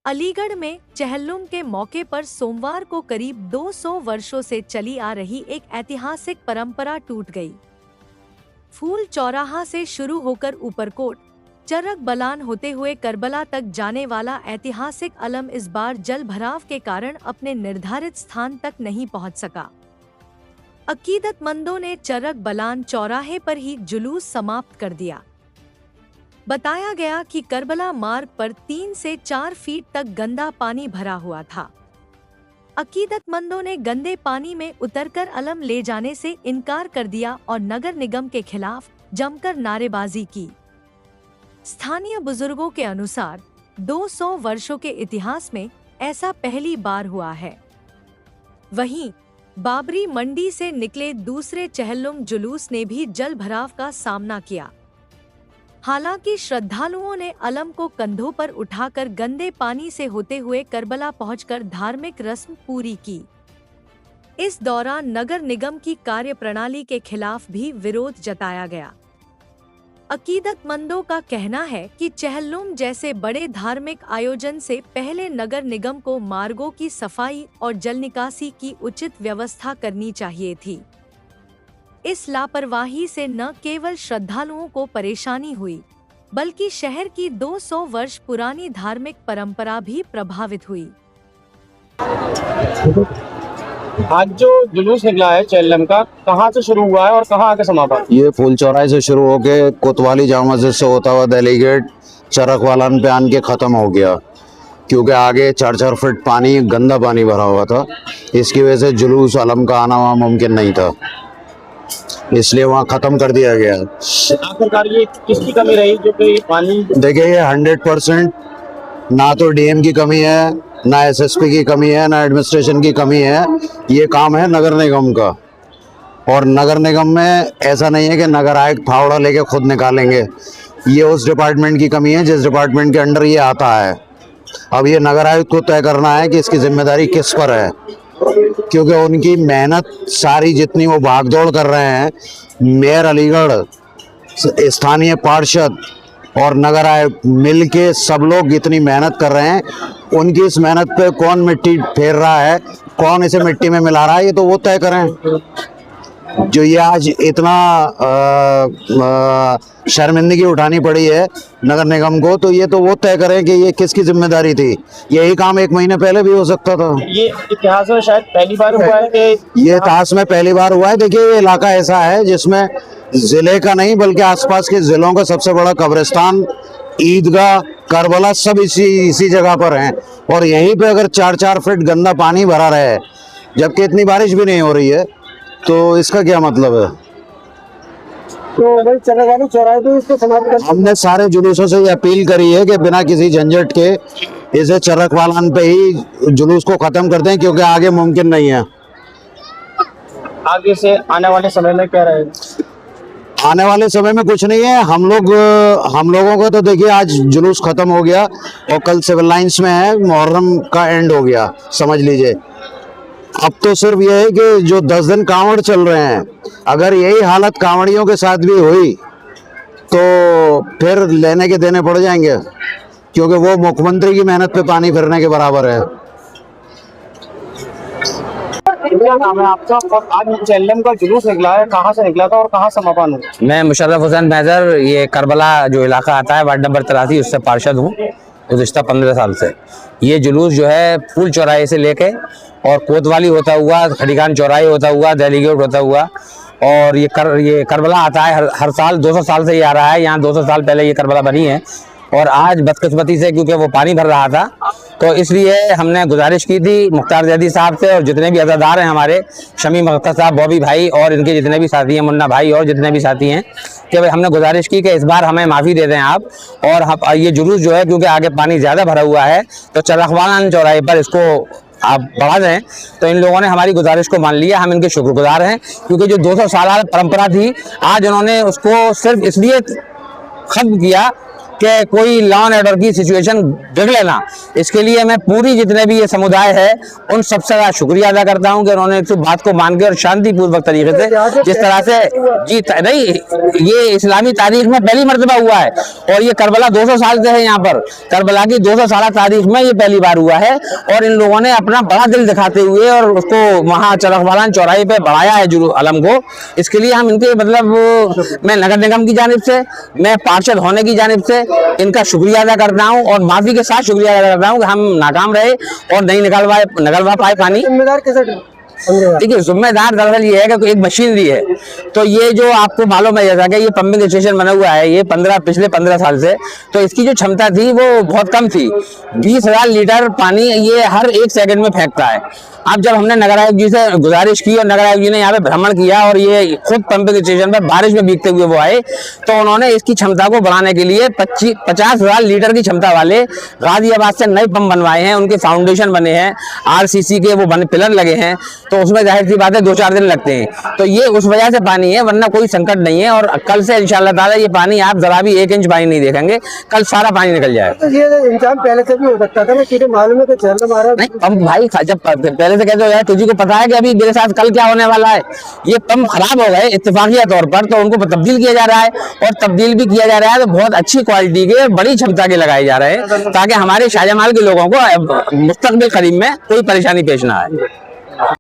अलीगढ़ में चेहल्लुम के मौके पर सोमवार को करीब 200 वर्षों से चली आ रही एक ऐतिहासिक परंपरा टूट गई। फूल चौराहा से शुरू होकर ऊपरकोट, चरक बलान होते हुए करबला तक जाने वाला ऐतिहासिक अलम इस बार जल भराव के कारण अपने निर्धारित स्थान तक नहीं पहुंच सका। अकीदतमंदों ने चरक बलान चौराहे पर ही जुलूस समाप्त कर दिया। बताया गया कि करबला मार्ग पर 3 से 4 फीट तक गंदा पानी भरा हुआ था। अकीदतमंदों ने गंदे पानी में उतरकर अलम ले जाने से इनकार कर दिया और नगर निगम के खिलाफ जमकर नारेबाजी की। स्थानीय बुजुर्गों के अनुसार 200 वर्षों के इतिहास में ऐसा पहली बार हुआ है। वहीं बाबरी मंडी से निकले दूसरे चेहल्लुम जुलूस ने भी जल भराव का सामना किया। हालांकि श्रद्धालुओं ने अलम को कंधों पर उठाकर गंदे पानी से होते हुए करबला पहुंचकर धार्मिक रस्म पूरी की। इस दौरान नगर निगम की कार्यप्रणाली के खिलाफ भी विरोध जताया गया। अकीदतमंदों का कहना है कि चेहल्लुम जैसे बड़े धार्मिक आयोजन से पहले नगर निगम को मार्गों की सफाई और जल निकासी की उचित व्यवस्था करनी चाहिए थी। इस लापरवाही से न केवल श्रद्धालुओं को परेशानी हुई, बल्कि शहर की 200 वर्ष पुरानी धार्मिक परंपरा भी प्रभावित हुई। आज जो जुलूस निकला है चेहल्लुम का, कहाँ से शुरू हुआ है और कहाँ आके समापन? ये फूल चौराहे से शुरू होके कोतवाली जामा मस्जिद से होता हुआ दिल्ली गेट चरक वालान पे आन के खत्म हो गया, क्योंकि आगे 4-4 फीट पानी, गंदा पानी भरा हुआ था। इसकी वजह से जुलूस अलम का आना वहाँ मुमकिन नहीं था, इसलिए वहाँ खत्म कर दिया गया। आखिरकार ये किसकी कमी रही जो कि पानी? देखिए, ये 100% ना तो डीएम की कमी है, ना एसएसपी की कमी है, ना एडमिनिस्ट्रेशन की कमी है। ये काम है नगर निगम का, और नगर निगम में ऐसा नहीं है कि नगर आयुक्त फावड़ा लेके खुद निकालेंगे। ये उस डिपार्टमेंट की कमी है जिस डिपार्टमेंट के अंडर ये आता है। अब ये नगर आयुक्त को तय करना है कि इसकी जिम्मेदारी किस पर है, क्योंकि उनकी मेहनत सारी जितनी वो भागदौड़ कर रहे हैं, मेयर अलीगढ़, स्थानीय पार्षद और नगर आयुक्त मिल के सब लोग इतनी मेहनत कर रहे हैं, उनकी इस मेहनत पे कौन मिट्टी फेर रहा है, कौन इसे मिट्टी में मिला रहा है, ये तो वो तय करें। जो ये आज इतना शर्मिंदगी उठानी पड़ी है नगर निगम को, तो ये तो वो तय करें कि ये किसकी जिम्मेदारी थी। यही काम 1 महीने पहले भी हो सकता था। ये इतिहास में शायद पहली बार हुआ है कि ये इतिहास में पहली बार हुआ है। देखिए, ये इलाका ऐसा है जिसमें जिले का नहीं बल्कि आसपास के जिलों का सबसे बड़ा कब्रिस्तान, ईदगाह, करबला सब इसी जगह पर हैं, और यहीं पे अगर 4-4 फीट गंदा पानी भरा रहे जबकि इतनी बारिश भी नहीं हो रही है, तो इसका क्या मतलब है? तो भाई चरक वाले चौराहे पे इसको समाप्त कर। हमने सारे जुलूसों से ये अपील करी है कि बिना किसी झंझट के इसे चरक वालान पे ही जुलूस को खत्म कर दें, क्योंकि आगे मुमकिन नहीं है। आगे से आने वाले समय में क्या रहेगा? आने वाले समय में कुछ नहीं है। हम लोगों को तो देखिए, आज जुलूस खत्म हो गया और कल सिविल लाइंस में है, मुहर्रम का एंड हो गया, समझ लीजिए। अब तो सिर्फ ये है कि जो 10 दिन कांवड़ चल रहे हैं, अगर यही हालत कांवड़ियों के साथ भी हुई तो फिर लेने के देने पड़ जाएंगे, क्योंकि वो मुख्यमंत्री की मेहनत पे पानी फिरने के बराबर है। क्या नाम है आपका और आज चेहल्लुम का जुलूस निकला है, कहाँ से निकला था और कहाँ समापन हुआ? मैं मुशर्रफ हुसैन मैदर, ये करबला जो इलाका आता है वार्ड नंबर 83, उससे पार्षद हूँ गुज़िश्ता 15 साल से। ये जुलूस जो है फूल चौराहे से लेके और कोतवाली होता हुआ, खड़ीखान चौराहे होता हुआ, दिल्ली गेट होता हुआ, और ये करबला आता है हर साल। 200 साल से ये आ रहा है। यहाँ 200 साल पहले ये करबला बनी है, और आज बदकिस्मती से क्योंकि वो पानी भर रहा था, तो इसलिए हमने गुजारिश की थी मुख्तार जैदी साहब से और जितने भी अज़ादार हैं हमारे, शमीम अख्तर साहब, बॉबी भाई और इनके जितने भी साथी हैं, मुन्ना भाई और जितने भी साथी हैं, कि भाई हमने गुजारिश की कि इस बार हमें माफ़ी दे दें आप, और हम ये जुलूस जो है, क्योंकि आगे पानी ज़्यादा भरा हुआ है, तो चरखवालान चौराहे पर इसको आप बढ़ा दें। तो इन लोगों ने हमारी गुजारिश को मान लिया। हम इनके शुक्रगुजार हैं, क्योंकि जो 200 साल परंपरा थी, आज उन्होंने उसको सिर्फ इसलिए खत्म किया कि कोई लॉ एंड ऑर्डर की सिचुएशन बिगड़े ना। इसके लिए मैं पूरी जितने भी ये समुदाय है उन सबसे ज़्यादा शुक्रिया अदा करता हूं कि उन्होंने इस बात को मान के और शांतिपूर्वक तरीके से जिस तरह से जी नहीं, ये इस्लामी तारीख में पहली मर्तबा हुआ है और ये करबला 200 साल से है। यहाँ पर करबला की 200 साल तारीख में ये पहली बार हुआ है और इन लोगों ने अपना बड़ा दिल दिखाते हुए और उसको वहाँ चरखवालान चौराहे पे बढ़ाया है अलम को। इसके लिए हम इनके मतलब मैं नगर निगम की जानिब से, मैं पार्षद होने की जानिब से इनका शुक्रिया अदा करता हूँ और माफी के साथ शुक्रिया अदा करता हूँ कि हम नाकाम रहे और नहीं निकलवा पाए पानी। जिम्मेदार कैसे देखिए, जिम्मेदार दरअसल ये है कि एक मशीनरी है, तो ये जो आपको मालूम है जैसा कि ये पंपिंग स्टेशन बना हुआ है ये पिछले 15 साल से, तो इसकी जो क्षमता थी वो बहुत कम थी। 20,000 लीटर पानी ये हर 1 सेकंड में फेंकता है। अब जब हमने नगर आयुक्त जी से गुजारिश की और नगर आयुक्त जी ने यहाँ पे भ्रमण किया और ये खुद पंपिंग स्टेशन पर बारिश में भीगते हुए वो आए, तो उन्होंने इसकी क्षमता को बढ़ाने के लिए 50,000 लीटर की क्षमता वाले गाजियाबाद से नए पंप बनवाए हैं। उनके फाउंडेशन बने हैं, RCC के वो बने पिलर लगे हैं, तो उसमें जाहिर सी बात है 2-4 दिन लगते हैं। तो ये उस वजह से पानी है, वरना कोई संकट नहीं है। और कल से इंशाल्लाह ताला ये पानी आप जरा भी 1 इंच पानी नहीं देखेंगे, कल सारा पानी निकल जाएगा। तो ये इंतजाम पहले से भी हो सकता था ना, क्योंकि मालूम है कि झरना मारा नहीं पंप भाई जब पहले से कहते हो यार, तुझे को पता है कि अभी मेरे साथ कल क्या होने वाला है। ये पंप खराब हो गए इत्तेफाकिया तौर पर, तो उनको तब्दील किया जा रहा है और तब्दील भी किया जा रहा है तो बहुत अच्छी क्वालिटी के बड़ी क्षमता के लगाए जा रहे हैं, ताकि हमारे शाहजमाल के लोगों को मुस्तकबिल करीब में कोई परेशानी पेश ना आए।